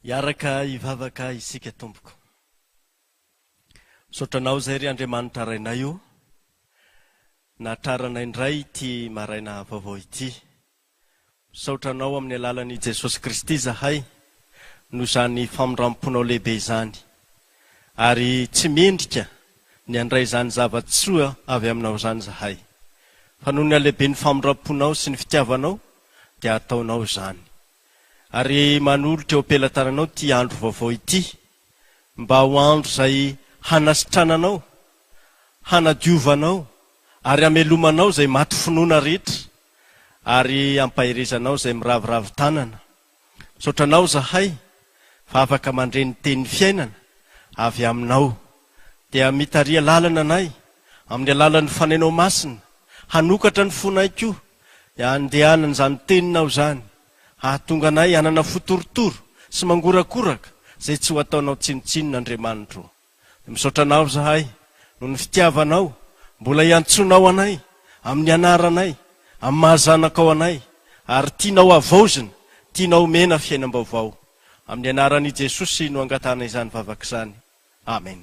Yaraka ivavaka isika tompoko. Sotranao zay ry Andriamanitra rainay io, natarana indray ity maraina vaovao ity. Sotranao amin'ny alalan'i Jesosy Kristy zahay, no zany famondram-ponao lehibe izany. Ary tsy mendrika ny andray zany zavatsoa avy aminao zany zahay. Fa noho ny alehibe ny famondram-ponao sy ny fitiavanao, dia ataonao zany. Ary manolotra eo am-pelantananao ty andro vaovao ity, mba ho andro zay hanasitrananao, hanadiovanao, ary amelomanao zay maty finoana rehetra, ary ampahirezanao zay miravoravo tanana. Sotranao zahay, fa afaka mandreny teny fiainana avy aminao, dia mitaria lalana anay, amin'ny alalan'ny fanainao masina, hanokatra ny fonay koa, andehanana zany teninao zany, hahatonga anay hanana fotorotoro sy mangorakoraka, zay tsy ho ataonao tsinotsinona Andriamanitra. Misotranao zahay, noho ny fitiavanao, mbola iantsonao anay, amin'ny anaranay, amin'ny mahazanakao anay, ary tianao avaozina, tianao mena fiainam-baovao. Amin'ny anaran'i Jesosy no angatana izany vavaka izany. Amen.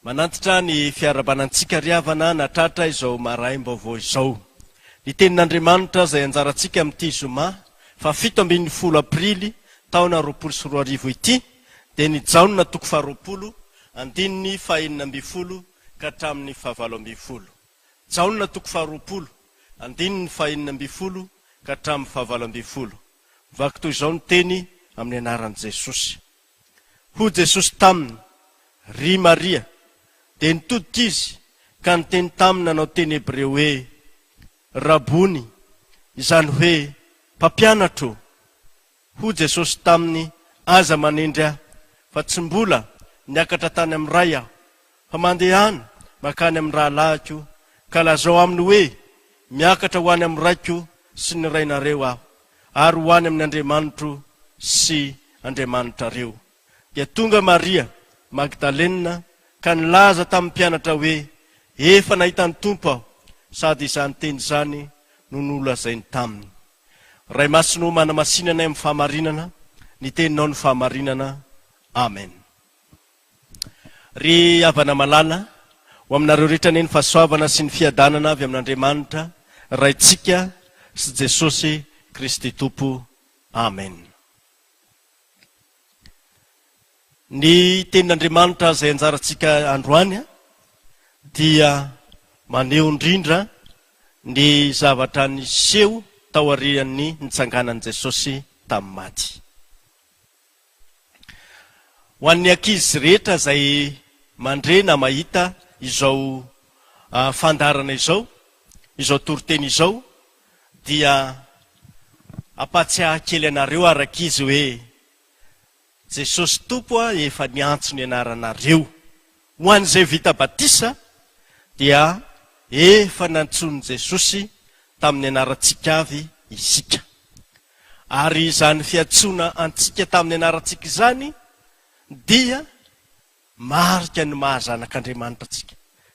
Manantitra ny fiarabanantsika riavana natratra izao maraim-baovao izao. Ny tenin'Andriamanitra zay anjarantsika amin'ity zoma, fa 17 aprily, taona 2024 ity, dia ny Jaona 20, andininy 2 ka hatramin'ny 7. Jaona 20, andininy 2 ka hatramin'ny 7. Vaky toy izao ny teny amin'ny anaran'i Jesosy. Ho Jesosy taminy, ry Maria, dia nitodika izy, ka niteny taminy nanao teny Hebreo hoe, Rabony, izany hoe mpampianatro. Ho Jesosy taminy, aza manendry aho, fa tsy mbola niakatra tany amin'ny ray aho, fa mandehana makany amin'ny rahalahiko, ka lazao aminy hoe miakatra ho any amin'ny raiko sy ny rainareo aho, ary ho any amin'ny Andriamanitro sy Andriamanitrareo. Dia tonga Maria Magdalena, ka nilaza tamin'ny mpianatra hoe, efa nahita ny Tompo aho, sady izany teny zany no nolazainy taminy. Ray masinao manamasinana amin'ny fahamarinana, ny teninao ny fahamarinana. Amen. Ry havana malala, ho aminareo rehetra ny fahasoavana sy ny fiadanana avy amin'Andriamanitra, raitsika sy Jesosy Kristy Tompo. Amen. Ny tenin'Andriamanitra zay anjarantsika androany dia maneho indrindra ny zavatra niseho tao aorian'ny nitsanganan'i Jesosy tamin'ny maty. Ho an'ny ankizy rehetra zay mandrena mahita izao fandarana izao, izao toriteny izao, dia ampatsiahy kely anareo arak'izy hoe Jesosy Tompo efa niantso ny anaranareo. Ho an'izay vita batisa dia efa nantsony Jesosy tamin'ny anarantsika avy isika. Ary izany fiantsona antsika tamin'ny anarantsika izany dia marika ny mahazanak'Andriamanitra tsika.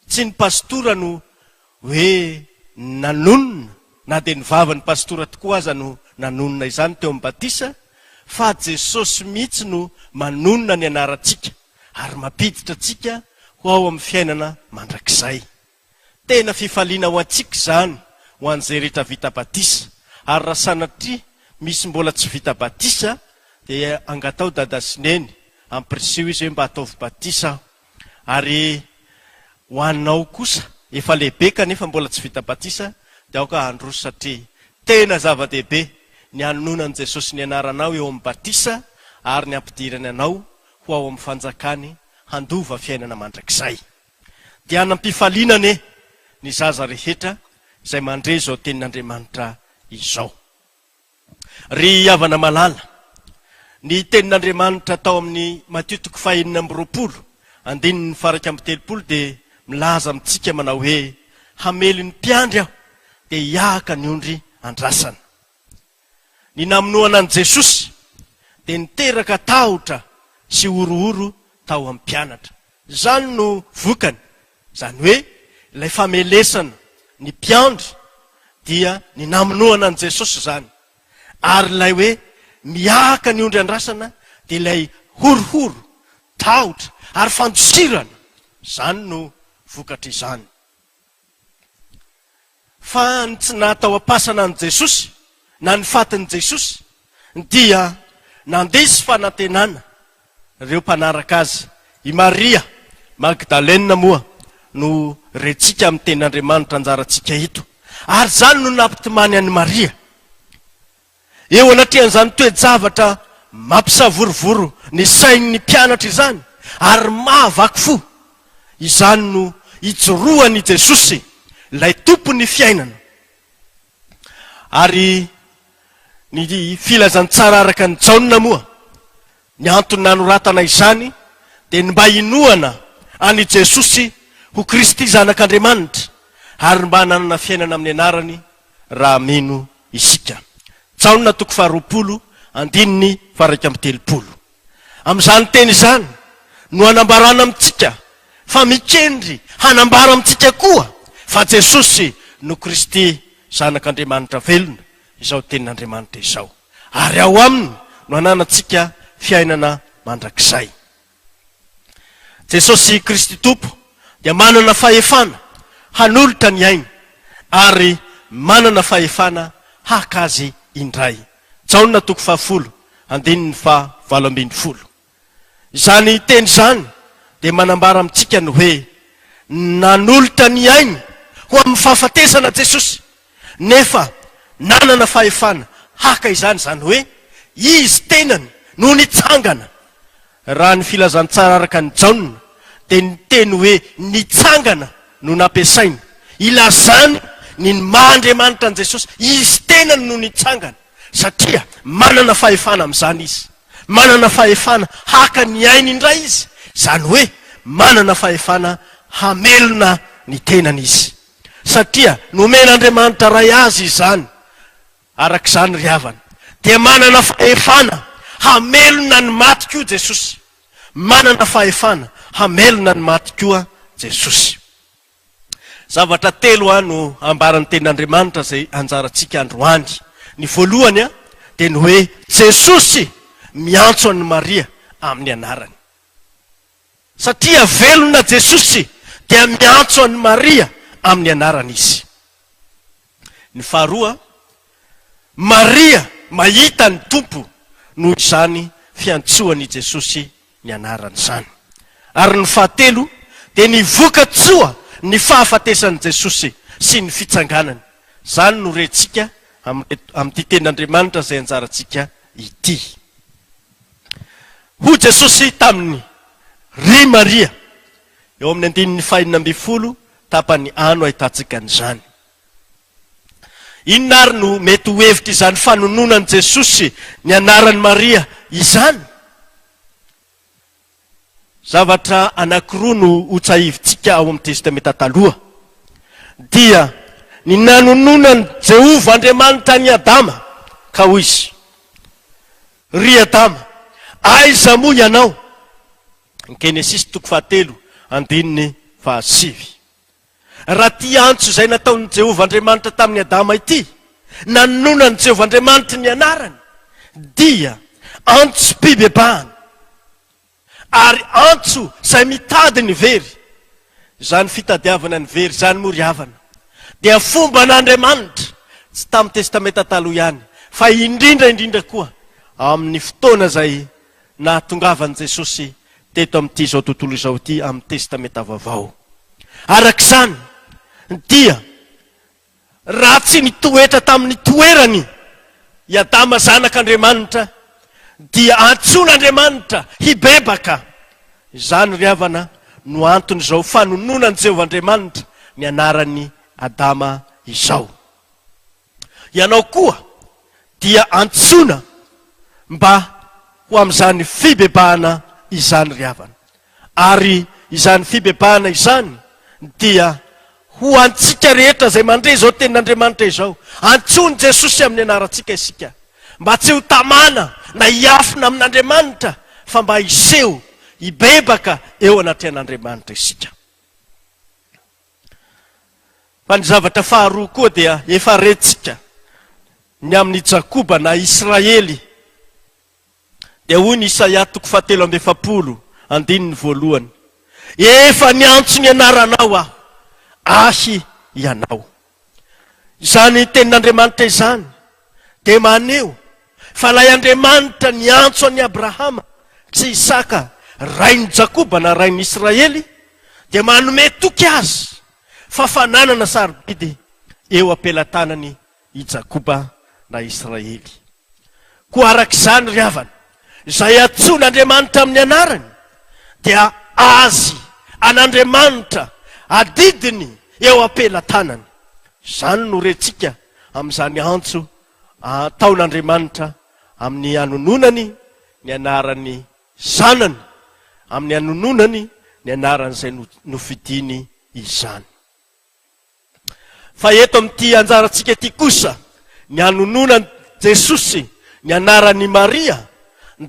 Tsy ny pastora no hoe nanonona, na dia ny vavan'ny pastora tokoa aza no nanonona izany teo amin'ny batisa, fa Jesosy mihitsy no manonona ny anarantsika, ary mampiditra tsika ho ao amin'ny fiainana mandrakizay. Tena fifaliana ho antsika zany, ho an'izay rehetra vita batisa. Ary raha sanatria misy mbola tsy vita batisa, dia angatao dada sineny, ampirisio izy hoe mba ataovy batisa. Ary ho anao kosa, efa lehibe kanefa mbola tsy vita batisa, dia aoka androso satria tena zava-dehibe ny anonan Jesosy ny anaranao eo amin'ny batisa, ary ny ampidirany anao ho ao amin'ny fanjakany handova fiainana mandrakizay. Dia anampifaliana ny zaza rehetra izay mandre izao tenin'Andriamanitra izao. Ry havana malala, ny tenin'Andriamanitra tao amin'ny Mateo 5:20, andininy 1:30, dia milaza amintsika manao hoe, hamely ny mpiandry aho, dia hiaka ny ondry andrasana. Ny namonoana an' Jesosy dia niteraka tahotra sy orooro tao amin'ny mpianatra. Zany no vokany, zany hoe ilay famelesana ny mpiandry dia ny namonoana an' Jesosy zany. Ary ilay hoe miaka ny ondry andrasana dia ilay horohoro tahotra ary fandosirana zany no vokatra izany. Fa tsy natao apasana an' Jesosy na ny fatin' Jesosy dia nandesy fanantenana ireo mpanaraka azy. I Maria Magdalena moa no retsika amin'ny tenin'Andriamanitra anjarantsika ito, ary zany no nampitomany an'i Maria eo anatrehan'izany toe-javatra mampisavorovoro ny sain'ny mpianatra izany, ary mahavaky fo izany no ijoroany Jesosy ilay tompony fiainana. Ary ny filazantsara araka ny Jaona moa, ny antony nanoratana izany dia ny mba inoana any Jesosy ho Kristy zanak'Andriamanitra, ary mba nanana fiainana amin'ny anarany raha mino isika. Jaona 2:2-3:30. Amin'izany teny izany no hanambarana amintsika fa mikendry hanambara amintsika koa fa Jesosy no Kristy zanak'Andriamanitra velona, izao tenin'Andriamanitra izao, ary ao aminy no hananantsika fiainana mandrakizay. Jesosy Kristy Tompo dia manana fahefana hanolotra ny ainy ary manana fahefana haka azy indray. Jaona 2:10-12. Izany teny izany dia manambara amintsika ny hoe nanolotra ny ainy ho amin'ny fahafatesana Jesosy, nefa nanana fahefana haka izany, zany hoe izy tenany no nitsangana. Raha ny filazantsara araka ny Jaona dia ny teny hoe nitsangana no nampiasaina ilazany ny maha-Andriamanitra an' Jesosy, izy tenany no nitsangana, satria manana fahefana amin'izany izy, manana fahefana haka ny ainy indray izy, zany hoe manana fahefana hamelona ny tenany izy, satria nomen'Andriamanitra ray azy izany. Arak'izany ry havana dia manana fahefana hamelona ny maty koa Jesosy, manana fahefana hamelona ny maty koa Jesosy. Zavatra telo no ambaran'ny tenin'Andriamanitra zay anjarantsika androany. Ny voalohany dia ny hoe Jesosy miantso an'i Maria amin'ny anarany, satria velona Jesosy dia miantso an'i Maria amin'ny anarany izy. Ny faharoa, Maria mahita ny Tompo noho izany fiantsoan'i Jesosy ny anarany izany. Ary ny fahatelo dia ny vokatsoa ny fahafatesan'i Jesosy sy ny fitsanganany. Zany no rentsika amin'ity tenin'Andriamanitra izay anjarantsika ity. Ho Jesosy taminy ry Maria eo amin'ny 9:40 tapany ano ahitantsika an'izany. Inona ary no mety ho hevitra izany fanononan'i Jesosy ny anaran'i Maria izany? Zavatra anankiroa no hotsahivintsika ao amin'ny testamenta taloha, dia ny nanononan'i Jehova Andriamanitra ny Adama ka hoy izy: ry Adama, aiza moa ianao? Genesis 3:7. Raha ty antso izay nataon'i Jehova Andriamanitra tamin'ny Adama ity, nanononan'i Jehova Andriamanitra ny anarany, dia antso mpibebahana, ary antso izay mitady ny very. Zany fitadiavana ny very zany moa ry havana dia fomba n'Andriamanitra, tsy tamin'ny testamenta taloha ihany fa indrindra koa amin'ny fotoana izay nahatongavan'i Jesosy teto amin'ity zao tontolo izao ity amin'ny testamenta vaovao. Arak'izany dia raha tsy nitoetra tamin'ny toerany i Adama zanak'Andriamanitra, dia antson'Andriamanitra hibebaka. Izany ry havana no antony izao fanononan'i Jehova Andriamanitra ny anaran'ny Adama izao. Ianao koa dia antsona mba ho amin'izany fibebahana izany ry havana, ary izany fibebahana izany dia ho antsika rehetra zay mandre izao tenin'Andriamanitra izao. Antsony Jesosy amin'ny anarantsika isika, mba tsy ho tamana na hiafina amin'Andriamanitra, fa mba hiseho hibebaka eo anatrehan'Andriamanitra isika. Fa ny zavatra faharoa koa dia efa retsika ny amin'ny Jakoba na Israely dia hoy ny Isaia 7:1 efa niantso ny anaranao aho, ahy ianao. Izany tenin'Andriamanitra izany dia maneo fa lay Andriamanitra niantso any Abrahama sy Isaka, rain'ny Jakoba na rain'ny Israely, dia manome toky azy fafananana sarobidy eo ampelantanany i Jakoba na Israely. Koa arak'izany ry havana, izay antsoin'Andriamanitra amin'ny anarany dia azy an'Andriamanitra adidiny eo ampelantanany. Izany no rentsika amin'izany antso ataon'Andriamanitra amin'ny anononany ny anarany zanany, amin'ny anononany ny anarany izay nofidiny izany. Fa eto amin'ity anjarantsika ity kosa, ny anononany Jesosy ny anarany Maria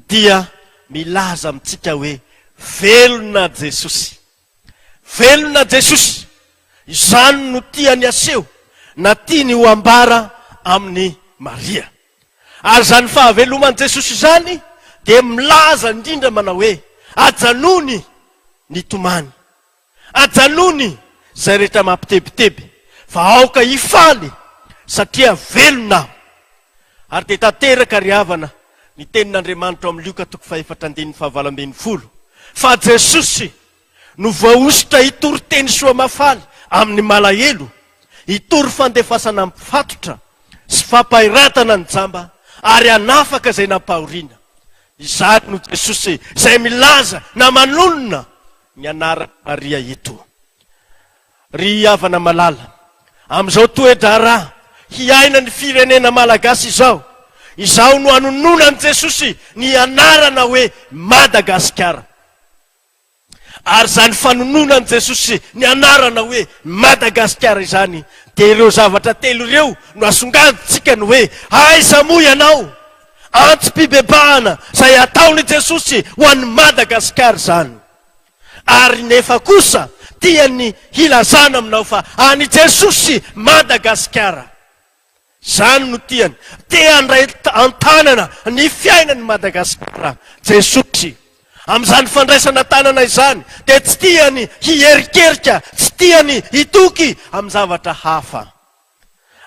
dia milaza amintsika hoe velona Jesosy. Velona Jesosy, izany no tiany aseho na tiany ho ambara amin'ny Maria. Ary zany fahaveloman'i Jesosy izany dia milaza indrindra manao hoe ajanony ny tomany, ajanony zay rehetra mampitebiteby, fa aoka ifaly satria velona. Ary dia tanteraka ry havana ny tenin'Andriamanitra amin'ny Luka 4:4-20 fa Jesosy no voaositra hitory teny soa mafaly amin'ny malahelo, hitory fandefasana mifatotra sy fampahiratana ny jamba ary anafaka izay nampahoriana. Izany no Jesosy izay milaza na manonona ny anarany Maria eto. Ry havana malala, amin'izao toe-draharaha hiaina ny firenena malagasy izao no anononan'i Jesosy ny anarana hoe Madagasikara. Ary zany fanononan'i Jesosy ny anarana hoe Madagasikara izany dia ireo zavatra telo ireo no asongaditsika ny hoe aiza moa ianao, antsim-pibebahana izay ataon'i Jesosy ho an'ny Madagasikara izany. Ary nefa kosa tiany hilazana aminao fa any Jesosy Madagasikara. Zany no tiany tia andray antanana ny fiainany Madagasikara Jesosy. Amin'izany fandraisana tanana izany dia tsy tiany hierikerika, tsy tiany hitoky amin'ny zavatra hafa.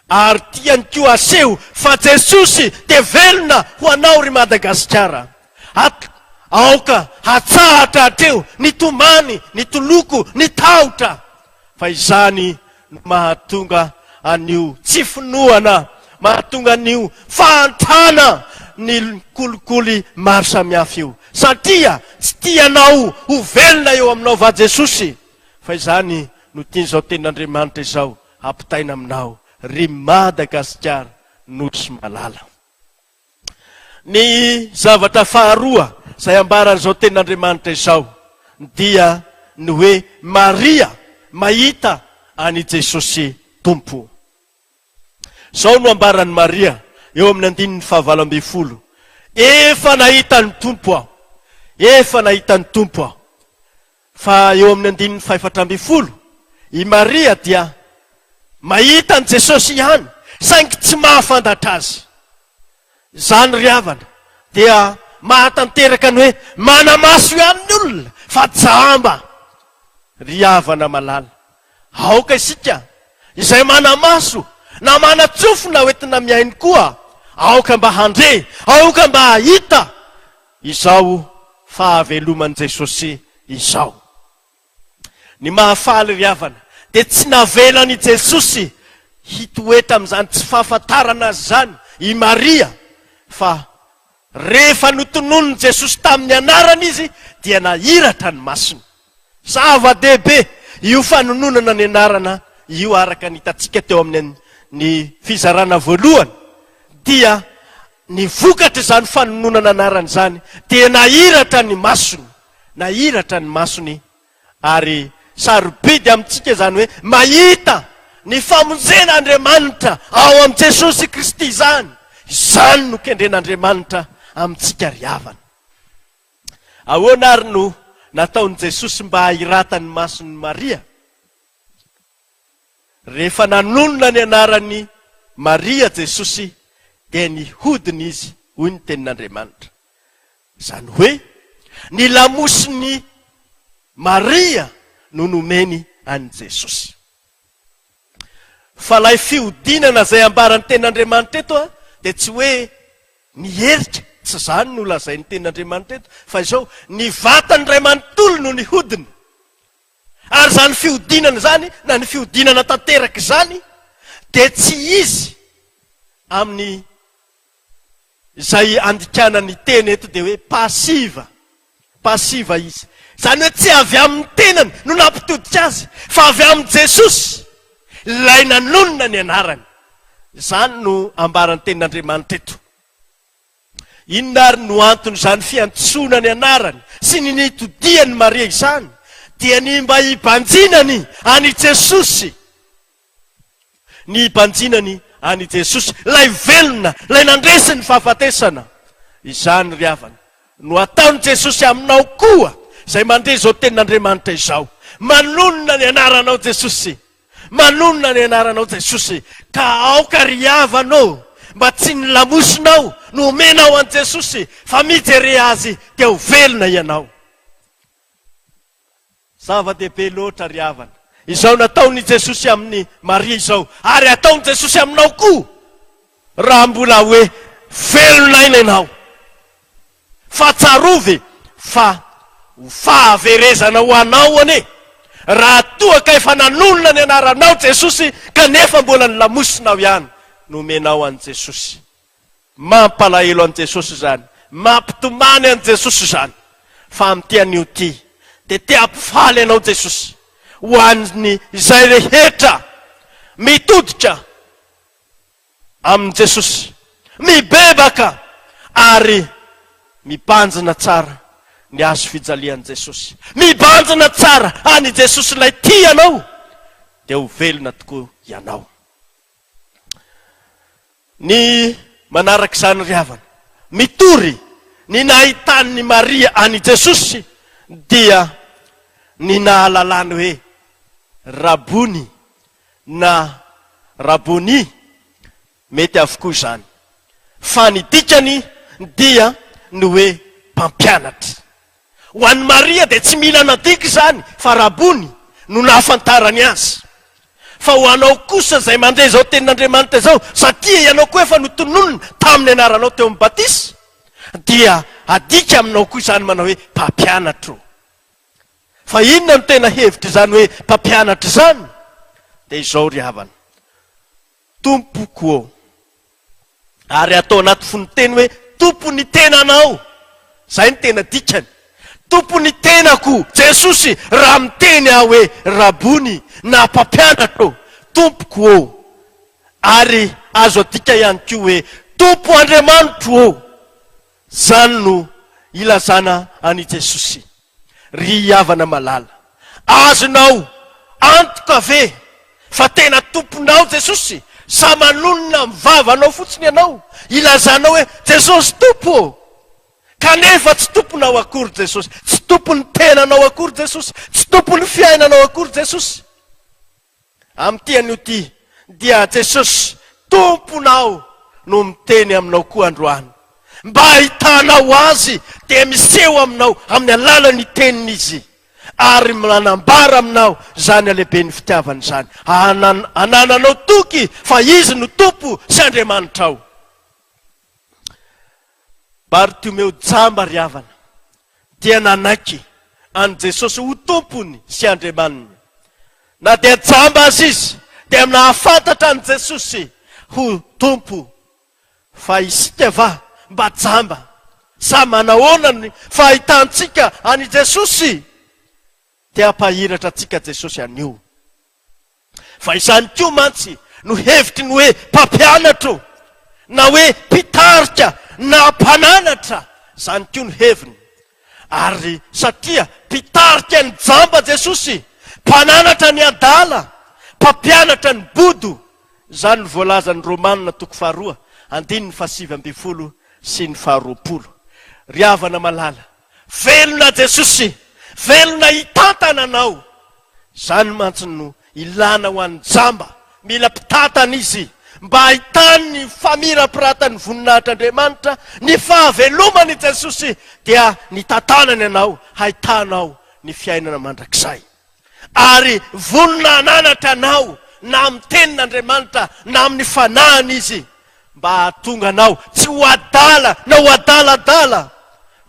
Ary tiany koa aseho fa Jesosy dia velona ho anao ry Madagasikara. Aoka hatsahatra hatreo ny tomany, ny toloko, ny tahotra. Fa izany mahatonga an'io tsy finoana, mahatonga an'io fahantana ny kolikoly maro samihafa io. Satria tsy tianao ho velona eo aminao va Jesosy. Fa izany no tian'izao tenin'Andriamanitra izao ampitaina aminao ry Madagasikara nosy malala. Ny zavatra faharoa izay ambaran'izao tenin'Andriamanitra izao dia ny hoe Maria mahita any Jesosy Tompo. Zao no ambaran'ny Maria eo amin'ny 9:20. Efa nahita ny Tompo aho, efa nahita ny Tompo aho. Fa eo amin'ny 9:40 i Maria dia mahita ny Jesosy ihany saingy tsy mahafantatra azy. Zany ry havana dia mahatanteraka ny hoe manamaso ihany ny olona fa jamba. Ry havana malala, aoka isika izay manamaso na manatsofona hoentina miainy koa, aoka mba handre, aoka mba hahita izao fahaveloman'i Jesosy izao. Ny mahafaly ry havana dia tsy navelany Jesosy hitoetra amin'izany tsy fahafantarana azy zany i Maria, fa rehefa notononony Jesosy tamin'ny anarany izy dia nahiratra ny masony. Zava-dehibe io fanononana ny anarana io, araka ny hitantsika teo amin'ny ny fizarana voalohany, dia ny vokatra izany fanononana anarany zany dia nahiratra ny masony, nahiratra ny masony. Ary sarobidy amintsika zany hoe mahita ny famonjen'Andriamanitra ao amin'i Jesosy Kristy izany. Izany no kendren'Andriamanitra amintsika ry havana. Ahoana ary no nataon'i Jesosy mba hahiratany mason'ny Maria? Rehefa nanonona ny anarany Maria Jesosy dia nihodiny izy, hoy ny tenin'Andriamanitra. Zany hoe ny lamosiny Maria no nomeny an Jesosy. Fa lay fiodinana zay ambarany ten'Andriamanitra eto dia tsy hoe niheritra, tsy zany no lazay ny ten'Andriamanitra eto, fa izao ny vatany ray manontolo no nihodina. Ary zany fiodinana zany na ny fiodinana tanteraka zany dia tsy izy amin'ny zay andikana ny teny eto dia hoe pasiva izy. Zany hoe tsy avy amin'ny tenany no nampitodika azy, fa avy amin'ny Jesosy ilay nanonona ny anarany. Zany no ambarany ten'Andriamanitra eto. Inona ary no antony zany fiantsoana ny anarany sy ny nitodiany Maria izany dia ny mba hibanjinany any Jesosy. Ny hibanjinany any Jesosy, lay velona, lay nandresy ny fahafatesana. Izany ry havana no ataony Jesosy aminao koa, zay mandre zao ten'Andriamanitra izao. Manonona ny anaranao Jesosy, manonona ny anaranao Jesosy, ka aoka ry havanao, mba tsy ny lamosinao no omenao an Jesosy, fa mijery azy dia ho velona ianao. Zava-dehibe loatra ry havana izao nataony Jesosy amin'ny Maria izao, ary ataony Jesosy aminao koa, raha mbola hoe velona ina ianao. Fa tsarovy fa ho fahaverezana ho anao ane, raha toa ka efa nanonona ny anaranao Jesosy kanefa mbola ny lamosinao ihany no menao an Jesosy. Mampalahelo an Jesosy zany, mampitomany an Jesosy zany, fa amin'ity anio ty dia te hampifaly anao Jesosy ho an'ny izay rehetra mitodika amin' Jesosy, mibebaka ary mibanjina tsara ny azo fijalian Jesosy, mibanjina tsara any Jesosy lay tianao, dia ho velona tokoa ianao. Ny manarak'izany ry havana, mitory ny nahitany Maria any Jesosy dia ny nahalalany hoe rabony na rabony, mety avokoa zany. Fa ny dikany dia ny hoe mpampianatra. Ho an'ny Maria dia tsy mila nadiky zany, fa rabony no nahafantarany azy. Fa ho anao kosa zay mandre zao ten'Andriamanitra zao, satria ianao koa efa notononona tamin'ny anaranao teo amin'ny batisy, dia adika aminao koa zany manao hoe mpampianatro. Fa inona no tena hevitra zany hoe mpampianatra zany? Dia izao ry havana, tompoko, ary atao anaty fonoteny hoe tompo ny tenanao, zay ny tena dikany. Tompo ny tenako Jesosy, raha miteny aho hoe rabony na mpampianatro, tompoko, ary azo adika ihany koa hoe tompo Andriamanitro. Zany no ilazana any Jesosy. Ry havana malala, azonao antoka ve fa tena tomponao Jesosy, sa manonona mivavanao fotsiny ianao, ilazanao hoe Jesosy tompo, kanefa tsy tomponao akory Jesosy, tsy tompony tenanao akory Jesosy, tsy tompony fiainanao akory Jesosy. Amin'ity anio ty dia Jesosy tomponao no miteny aminao koa androany, mba hitanao azy dia miseho aminao amin'ny alalan'ny teniny izy, ary manambara aminao zany alehibe ny fitiavany zany, anananao toky fa izy no tompo sy Andriamanitra ao. Bartimeo jamba ry havana dia nanaiky any Jesosy ho tompony sy Andriamaniny. Na dia jamba azy izy dia nahafantatra any Jesosy ho tompo, fa isika va mba jamba sa manahoana ny fahitantsika any Jesosy, dia hampahiratra antsika Jesosy anio. Fa izany koa mantsy no hevitry ny hoe mpampianatro na hoe mpitarika na mpananatra, zany koa no heviny. Ary satria mpitarika ny jamba Jesosy, mpananatra ny adala, mpampianatra ny bodo, zany ny voalazan'ny Romanina toko 2, andininy 7:20 sy ny 20. Ry havana malala, velona Jesosy, velona hitantana anao, zany mantsy no ilana ho an'ny jamba, mila mpitantana izy, mba ahitany famirapiratany voninahitr'Andriamanitra ny fahavelomany Jesosy dia ny tantanany anao hahitanao ny fiainana mandrakizay ary vonina ananatra anao na amin'ny tenin'Andriamanitra na amin'ny fanahiny izy mba hahatonga anao tsy ho adala na ho adaladala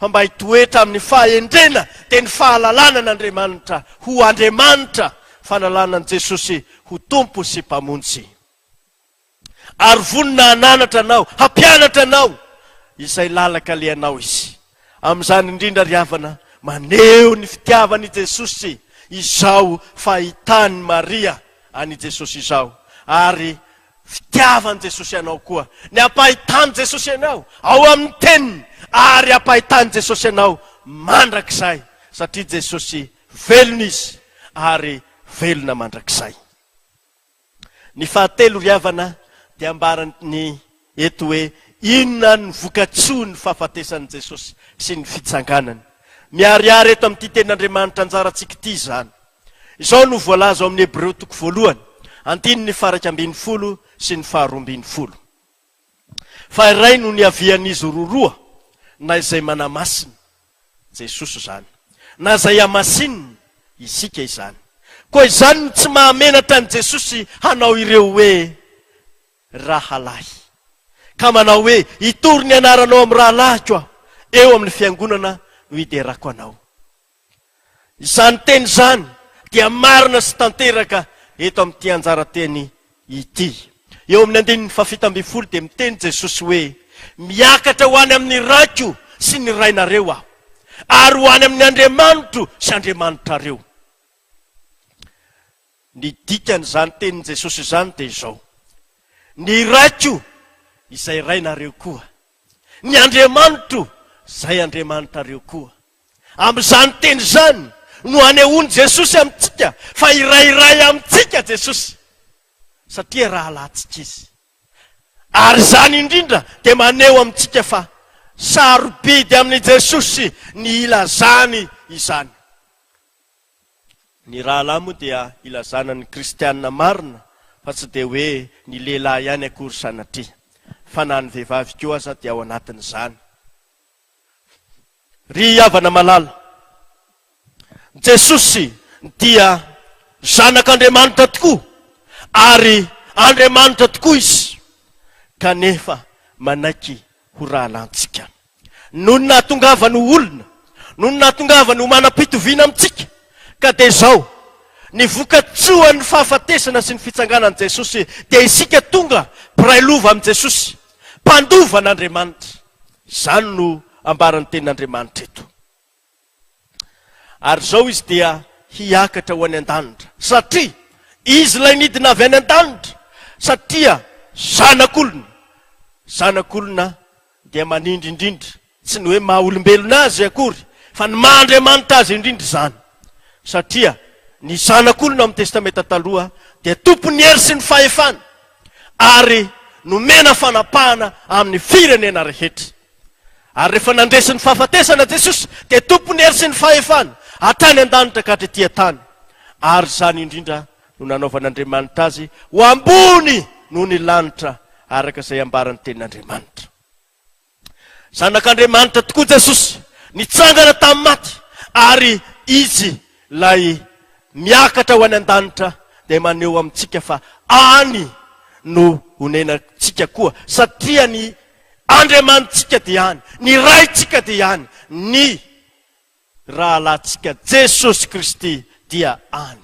fa mba hitoetra amin'ny fahendrena dia ny fahalalana n'Andriamanitra ho Andriamanitra fahalalana Jesosy ho tompo sy mpamonjy ary vonina ananatra anao hampianatra anao izay lalaka lehanao izy amin'izany indrindra ry havana maneho ny fitiavany Jesosy izao fahitany Maria any Jesosy izao ary fitiavany Jesosy anao koa ny ampahitany Jesosy anao ao amin'ny teniny ary ampahitany Jesosy anao mandrakizay satria Jesosy velona izy ary velona mandrakizay. Ny fahatelo ry havana dia ambarany eto hoe inona ny vokatsoa ny fahafatesan'i Jesosy sy ny fitsanganany. Miariary eto amin'ity tenin'Andriamanitra anjarantsika ity zany. Izao no voalaza ao amin'ny Hebreo 1:12 sy ny 12. Fa iray no ny avian'izy roa na izay manamasina Jesosy zany na izay amasinina isika izany. Koa izany no tsy mahamenatra ny Jesosy hanao ireo hoe rahalahy ka manao hoe itory ny anaranao amin'ny rahalahiko aho eo amin'ny fiangonana no hiderako anao. Izany teny zany dia marina sy tanteraka eto amin'ity anjarateny ity. Eo amin'ny 17 dia miteny Jesosy hoe miakatra ho any amin'ny raiko sy ny rainareo aho ary ho any amin'ny Andriamanitro sy Andriamanitrareo. Ny dikany zany tenin Jesosy zany dia izao: ny raiko izay rainareo koa, ny Andriamanitro izay Andriamanitrareo koa. Amin'izany teny zany no anehoany Jesosy amintsika fa irairay amintsika Jesosy satria rahalatsika izy. Ary zany indrindra dia maneho amintsika fa sarobidy amin'ny Jesosy ny ilazany izany. Ny rahalahy moa dia ilazana ny kristianina marina fa tsy dia hoe ny lehilahy ihany akory sanatria fa na ny vehivavy koa aza dia ao anatin'izany. Ry havana malala, Jesosy dia zanak'Andriamanitra tokoa ary Andriamanitra tokoa izy kanefa manaiky ho rahalantsika. Noho ny nahatongavany olona, noho ny nahatongavany ho manam-pitoviana amintsika ka dia izao ny vokatsoan'ny fahafatesana sy ny fitsanganan'i Jesosy dia isika tonga mpiray lova amin'i Jesosy, mpandova an'Andriamanitra. Izany no ambaran'ny tenin'Andriamanitra eto. Ary izao izy dia hiakatra ho any an-danitra satria izy ilay nidina avy any an-danitra satria zanak'olona dia manindrindrindra tsy ny hoe maha olombelona azy akory fa ny maha Andriamanitra azy indrindra izany. Satria ny zanak'olona amin'ny testamenta taloha dia tompony hery sy ny fahefana ary nomena fanapahana amin'ny firenena rehetra. Ary rehefa nandresy ny fahafatesana Jesosy dia tompony hery sy ny fahefana hatrany an-danitra ka hatretỳ tany. Ary zany indrindra no nanaovan'Andriamanitra azy ho ambony noho ny lanitra araka izay ambaran'ny tenin'Andriamanitra. Zanak'Andriamanitra tokoa Jesosy nitsangana tamin'ny maty ary izy lay miakatra ho any an-danitra dia maneho amintsika fa any no honenantsika koa satria ny Andriamanitsika dia any, ny raitsika dia any, ny rahalatsika Jesosy Kristy dia any.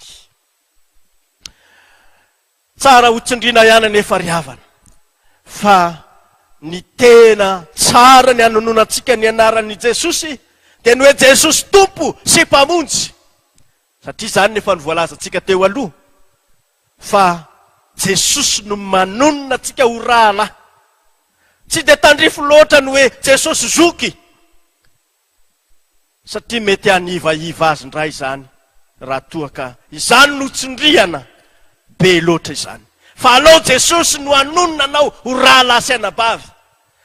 Tsara hotsindrina ihany anefa ry havana fa ny tena tsara ny anononantsika ny anaran'i Jesosy dia ny hoe Jesosy tompo sy mpamonjy. Satria zany nefa nivoalazantsika teo aloha fa Jesosy no manonona antsika ho rahalahy. Tsy dia tandrifo loatra ny hoe Jesosy zoky satria mety hanivaiva azy ndray zany raha toa ka izany no tsindriana be loatra izany. Fa aleo Jesosy no hanonona anao ho rahalahy sy anabavy.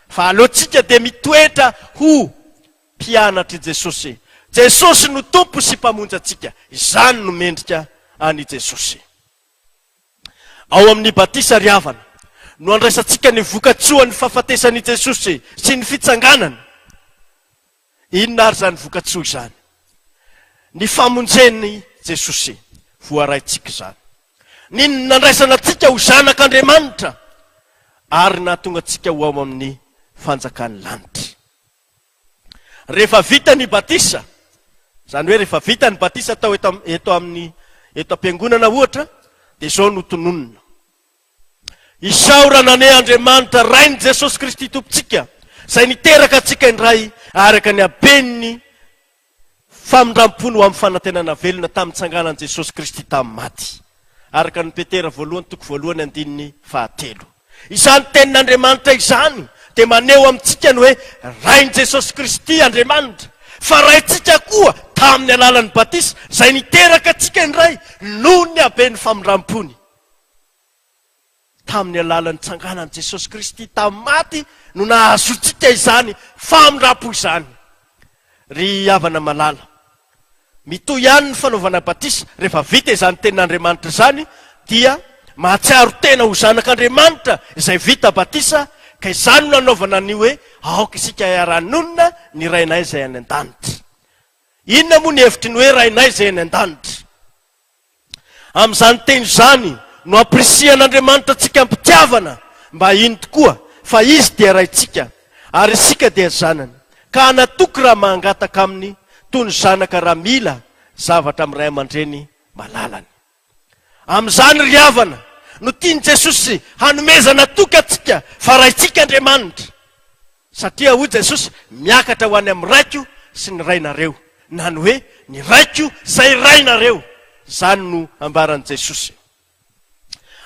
Fa aleotsika dia mitoetra ho mpianatry Jesosy. Jesosy no tompo sy mpamonjy antsika. Izany no mendrika any Jesosy. Ao amin'ny batisa ry havana no andraisantsika ny vokatsoa ny fahafatesany Jesosy sy ny fitsanganany. Inona ary zany vokatsoa izany? Ny famonjeny Jesosy voaraitsika zany. Ny nandraisana atsika ho zanak'Andriamanitra ary nahatonga atsika ho ao amin'ny fanjakany lanitra. Rehefa vita ny batisa, zany hoe rehefa vita ny batisa atao eto am-piangonana ohatra, dia izao no tononona. Isaorana Andriamanitra rainy Jesosy Kristy tompontsika, izay niteraka atsika indray araka ny haben'ny famindram-pony ho amin'ny fanantenana velona tamin'ny tsanganan Jesosy Kristy tamin'ny maty. Araka ny Petera 1:2-9. Izany tenin'Andriamanitra izany dia maneho amintsika ny hoe rainy Jesosy Kristy Andriamanitra, fa raintsika koa tamin'ny alalan'ny batisa izay niteraka atsika indray noho ny haben'ny famindram-pony. Tamin'ny alalan'ny tsanganan Jesosy Kristy tamin'ny maty no nahazotsika izany famindram-po izany. Ry havana malala, mitoy ihany ny fanaovana batisa rehefa vita izany tenin'Andriamanitra izany, dia mahatsiaro tena ho zanak'Andriamanitra izay vita batisa, ka izany no nanaovana ny hoe aoka isika iara-nonina ny rainay izay any an-danitra. Inona moa ny hevitry ny hoe rainay izay any an-danitra? Amin'izany teny izany no aprisian'Andriamanitra tsika mpitiavana mba iny tokoa fa izy dia raitsika ary isika dia zanany, ka natoky raha mangataka aminy toy ny zanaka raha mila zavatra amin'ny ray aman-dreny malalany. Amin'izany ry havana no tiany Jesosy hanomezana toky atsika fa raitsika Andriamanitra, satria hoy Jesosy miakatra ho any amin'ny raiko sy ny rainareo, na ny hoe ny raiko izay rainareo. Izany no ambaran'i Jesosy.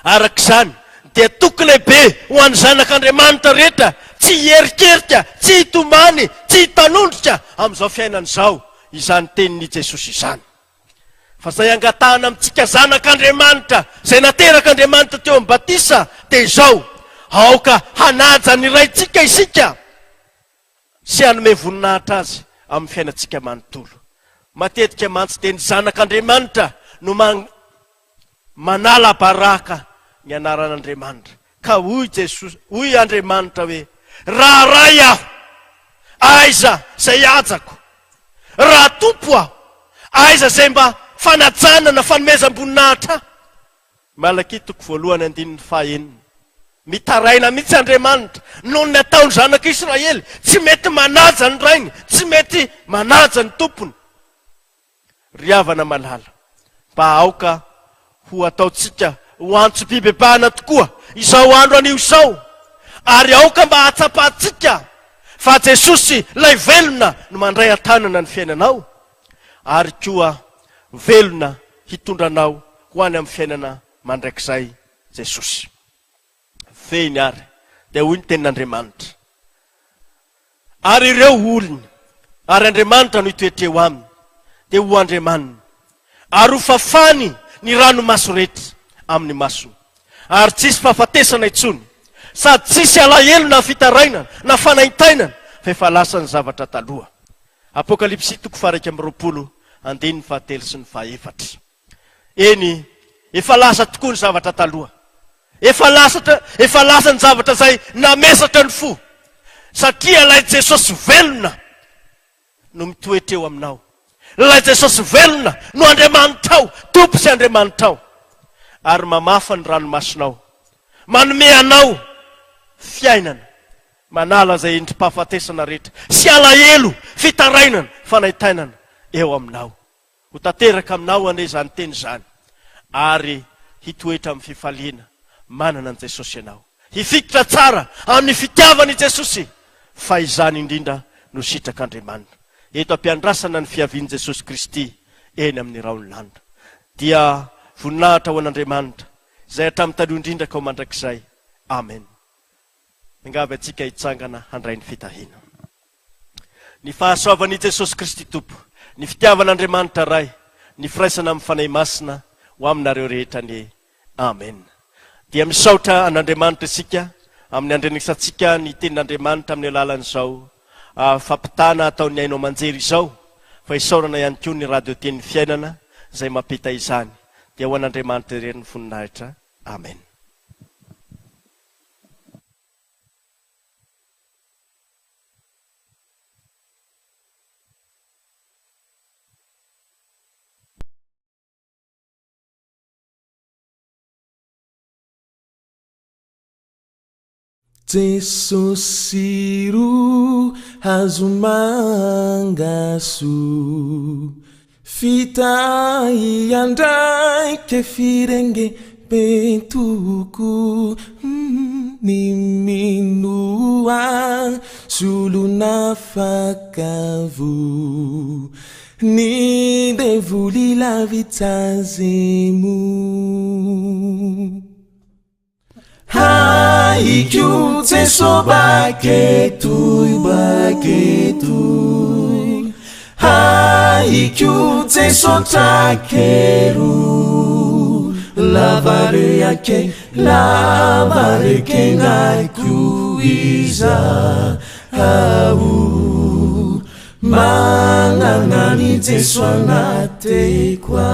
Araka izany dia toky lehibe ho an'ny zanak'Andriamanitra rehetra, tsy hierikerika, tsy hitomany, tsy hitanondrika amin'izao fiainana izao, izany tenin'i Jesosy izany. Fa izay angatahana amintsika zanak'Andriamanitra izay naterak'Andriamanitra teo amin'ny batisa dia izao, aoka hanaja ny raitsika isika sy hanome voninahitra azy amin'ny fiainantsika manontolo. Matetika mantsy dia ny zanak'Andriamanitra no manala baraka ny anaran'Andriamanitra. Ka hoy Jesosy, hoy Andriamanitra hoe, raha ray aho, aiza izay ajako? Raha tompo aho, aiza izay mba fanajanana fanomezam-boninahitra? Malaki 1:9. Mitaraina mitsy Andriamanitra noho ny ataony zanak'Israely, tsy mety manaja ny rainy, tsy mety manaja ny tompony. Ry havana malala, mba aoka ho ataotsika ho antso-pibebahana tokoa izao andro anio izao, ary aoka mba hatsapatsika fa Jesosy lay velona no mandray atanana ny fiainanao, ary koa velona hitondranao ho any amin'ny fiainana mandraikizay Jesosy. Feny ary dia hoy ny tenin'Andriamanitra, ary ireo olony ary Andriamanitra no hitoetreo aminy, dia ho Andriamaniny, ary ho fafany ny ranomaso rehetra amin'ny masony, ary tsisy fahafatesana intsony, sady tsisy alahelo na fitarainana na fanaintainana, fa efa lasa ny zavatra taloha. Apokalipsy 2:1-3 Eny, efa lasa tokoa ny zavatra taloha. Efa lasa ny zavatra zay namesatra ny fo, satria lay Jesosy velona no mitoetreo aminao. Lay Jesosy velona no Andriamanitrao, tompo sy Andriamanitrao, ary mamafa ny ranomasonao, manome anao fiainana, manala zay indrim-pahafatesana rehetra sy alahelo, fitarainana, fanaintainana eo aminao. Ho tanteraka aminao ane zany teny zany, ary hitoetra amin'ny fifaliana manana an Jesosy ianao. Hifikitra tsara amin'ny fitiavany Jesosy, fa izany indrindra no sitrak'Andriamanitra. Eto ampiandrasana ny fiavian'i Jesosy Kristy eny amin'ny raony lanitra, dia voninahitra ho an'Andriamanitra izay hatramin'ny taloha indrindra ka ho mandrakizay. Amen. Angavy atsika hitsangana handray ny fitahiana. Ny fahasoavan'i Jesosy Kristy Tompo, ny fitiavan'Andriamanitra ray, ny firaisana amin'ny fanahy masina ho aminareo rehetra ny amen. Dia misaotra an'Andriamanitra isika amin'ny andrenesatsika ny tenin'Andriamanitra amin'ny alalan'izao fampitana ataony hainao manjery izao, fa isaorana ihany koa ny radio teny fiainana izay mampita izany. Dia ho an'Andriamanitra irery ny voninahitra. Amen. Jesosiro hazo mangaso Fitai andai ke firenge Bentuku Niminua Suluna fakavu Ni devuli la vitazemu Haiku teso baketu Haiku teso takeru Lavare yake ngakuiza Au Mangangani teso natekwa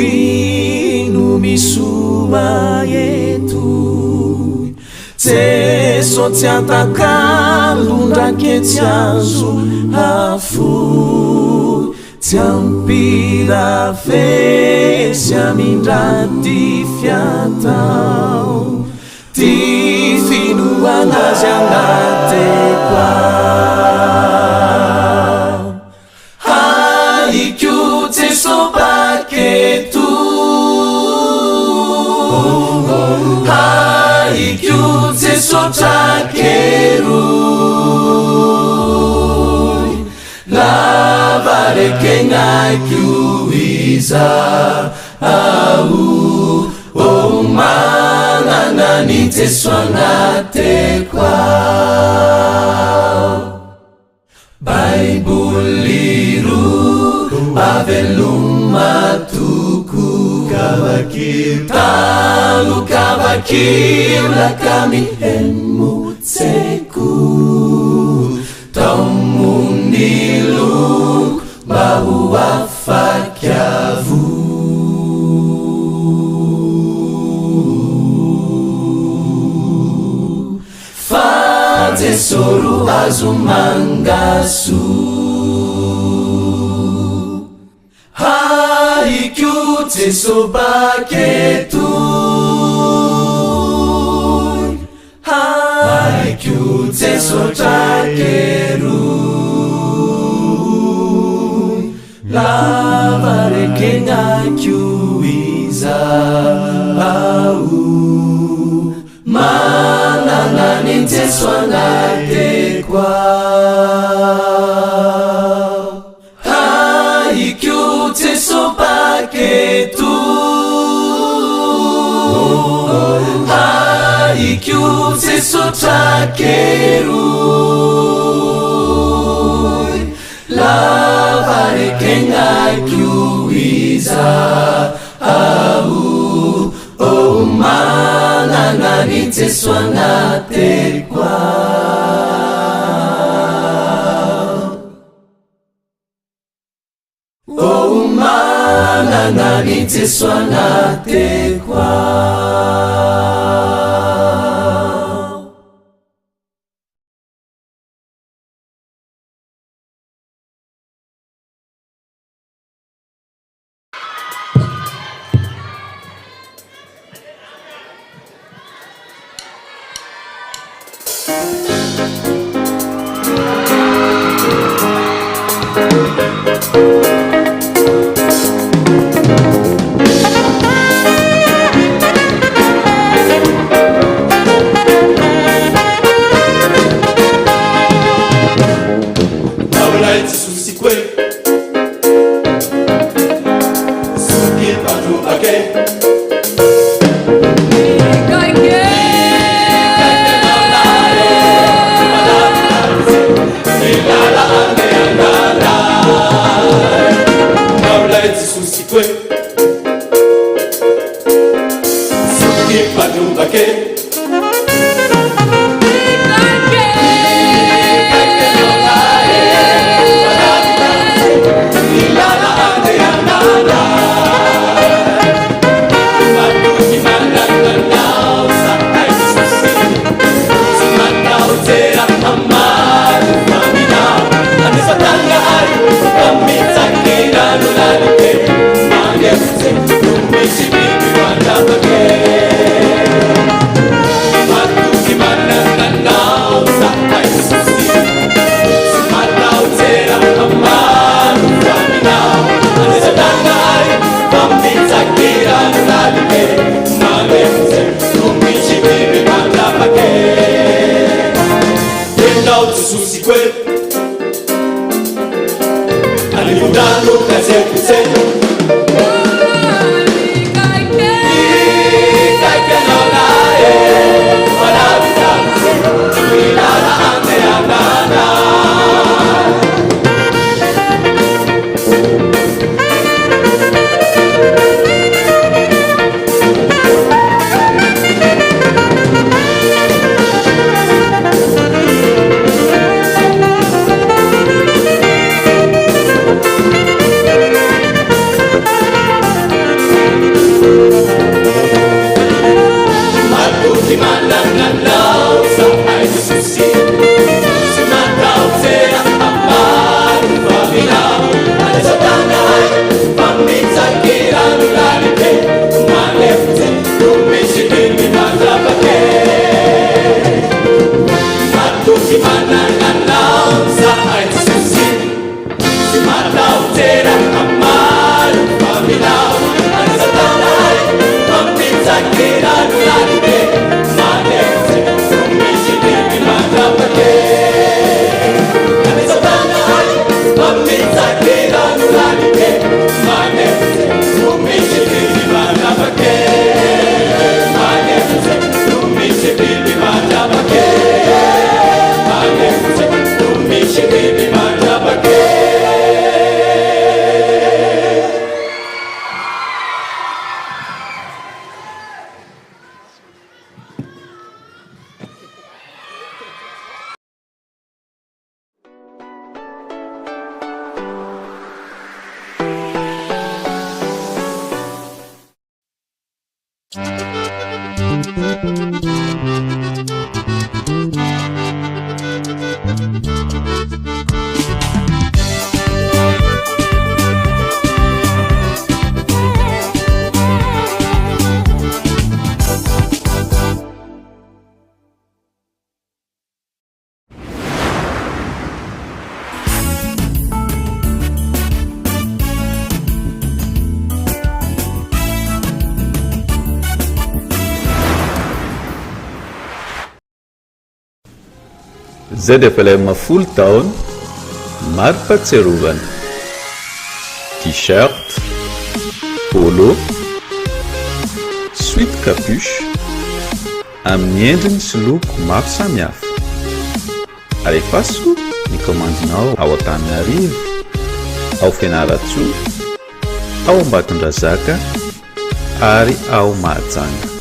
Inu misuma yetu Teso tiataka lunda ketiazu Afu Tiampira fe Siamindra tifiatau Tifinu anaziangate kwa Haiku teso baketu Haiku teso takeru Lavare kengai kuiza Au Mananani teso natekwa Baibuliru Aveluma tuku Kavakir Talu kavakir Lakami emutseku Tamuniluk Bahwa fakyavu Tesouro azumangasu Haiku teso baketu Haiku teso takeru Lavare kengakuiza Au Mananani teso natekwa Haiku teso baketu Haiku teso takeru Lavare kengakuiza Au Mananani teso natekwa Mananani teso natekwa musique alivondano kazekuseno ZFLM full taona maro-patserovana t-shirt, polo, suite capuche amin'ny endriny sy loko maro samihafa. Alefaso ny komandinao ao Antananarivo, ao Fianaratsoa, ao Ambatondrazaka ary ao Mahajanga.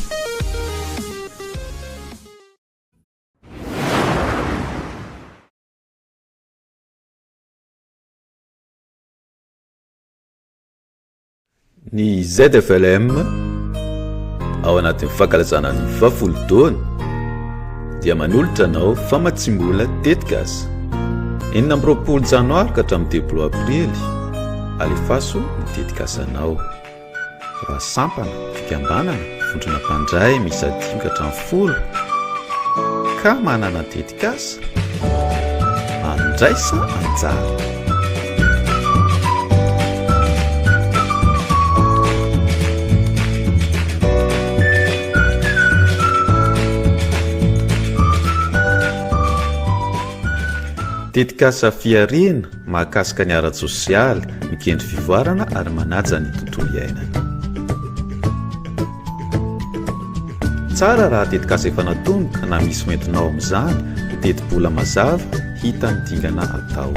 Ny ZFLM ao anatin'ny fankalazana ny 20 taona dia manolotra anao famatsimbola tetikasa 20 janoary ka hatramin'ny 2 aprily. Alefaso ny tetikasanao raha sampana fikambanana vondrona mpandray misy 5 ka hatramin'ny 10 ka manana tetikasa andraisa anjara. Tetikasa fiarina mahakasika ny ara-tsosialy, mikendry fivoarana ary manaja ny tontolo iainana. Tsara raha tetikasa efa natomboka na misy mentinao amin'izany, teti-bola mazava hita ny dingana atao.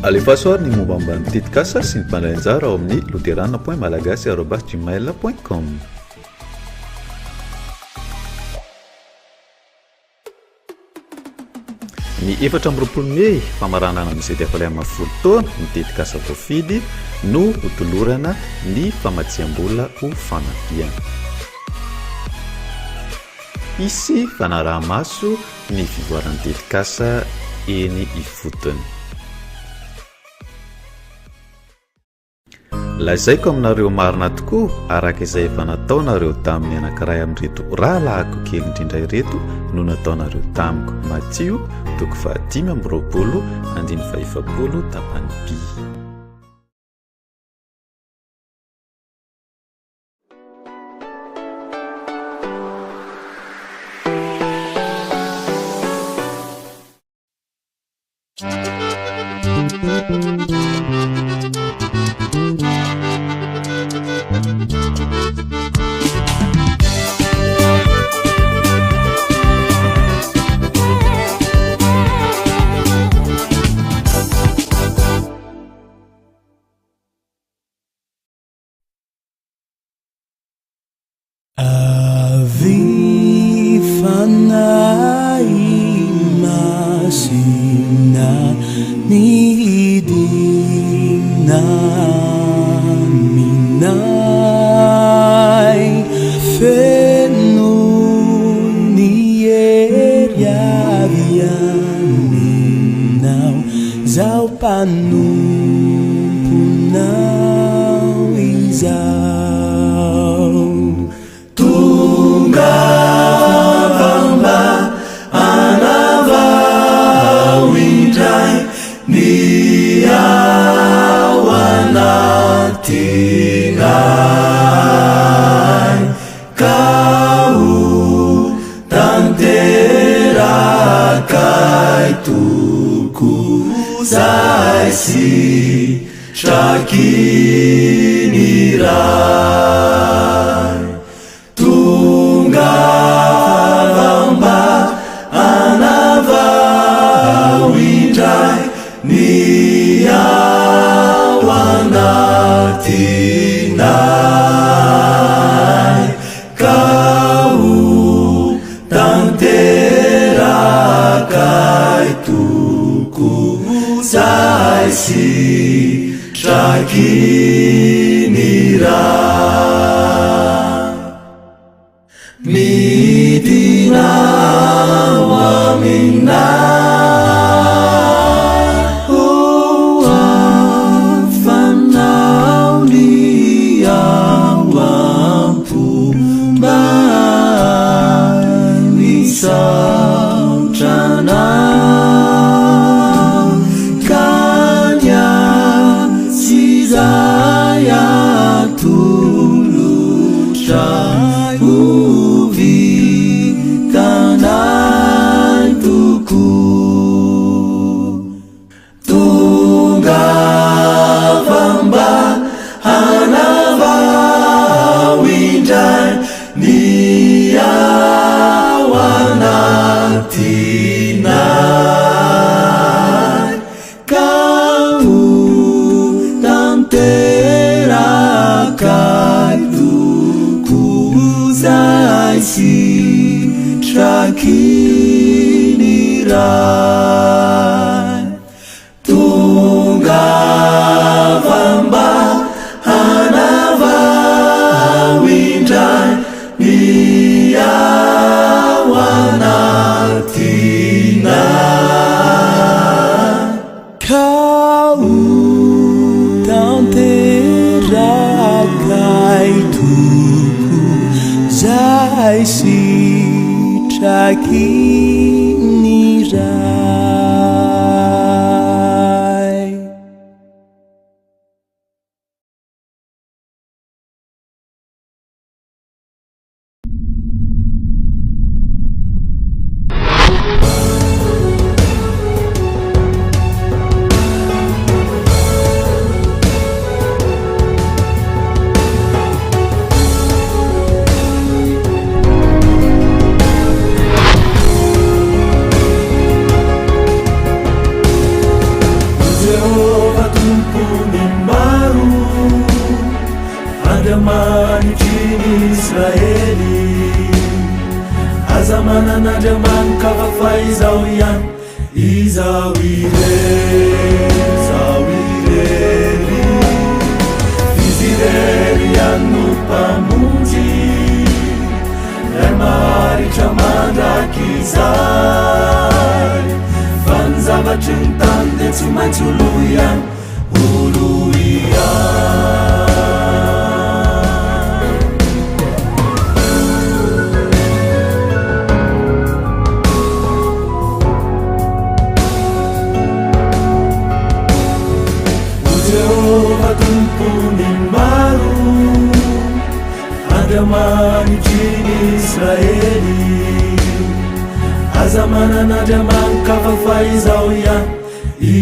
Alefaso ary ny mombamomba ny tetikasa sy ny mpandray anjara ao amin'ny Loterana-Malagasy@gmail.com. Ny 14 Mey famaranana amin'ny ZFLM full taona ny tetikasa voafidy no hotolorana ny famatsiam-bola ho fanafiana. Isy fanaraha-maso ny fivoaran'ny tetikasa eny ifotony. Lazaiko aminareo marina tokoa araka izay efa nataonareo tamin'ny anankiray amin'ireto rahalahako kely indrindra ireto no nataonareo tamiko. Matio 5:20 tapany Pi.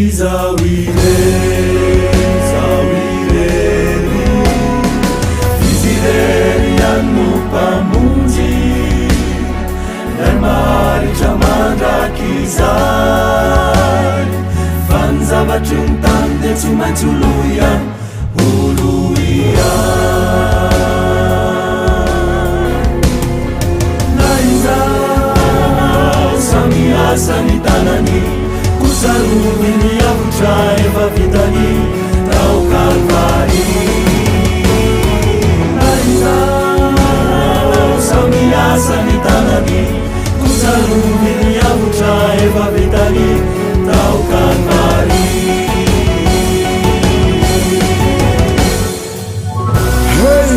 izawire zawireri izireri yanupamunji namaritra mandrakizay fanzavatrynytany de tsy maintsy oloia oloia naizao samy asany tanany kosaroviny avotra efa vitany tao kalvari naizao samy asany tanany kosaroviny avotra efa vitany tao kalvari hey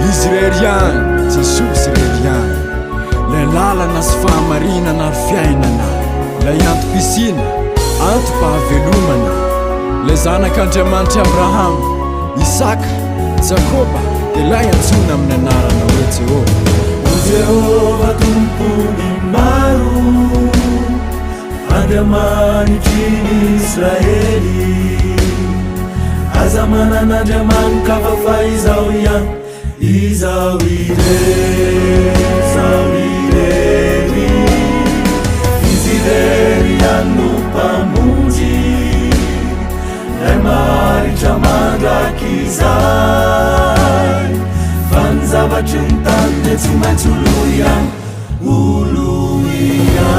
izreriany jesosy reriany le lalana sy fahamarinana ry fiainana lay antom-pisina antom-pahavelomana le zanak'andriamanitra abrahama isaka jakoba de lay antsona amin'ny anarana hoe jehova o jehova tompony maro andriamanitriny israely aza manan'andriamanika fafa izao ihany izao ire zawireri izireri yanupamunji namaritra mandrakizay fanzavatrynytany de tsy maintsy oloia oloia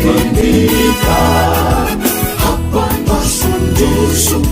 mandika hapa masondoso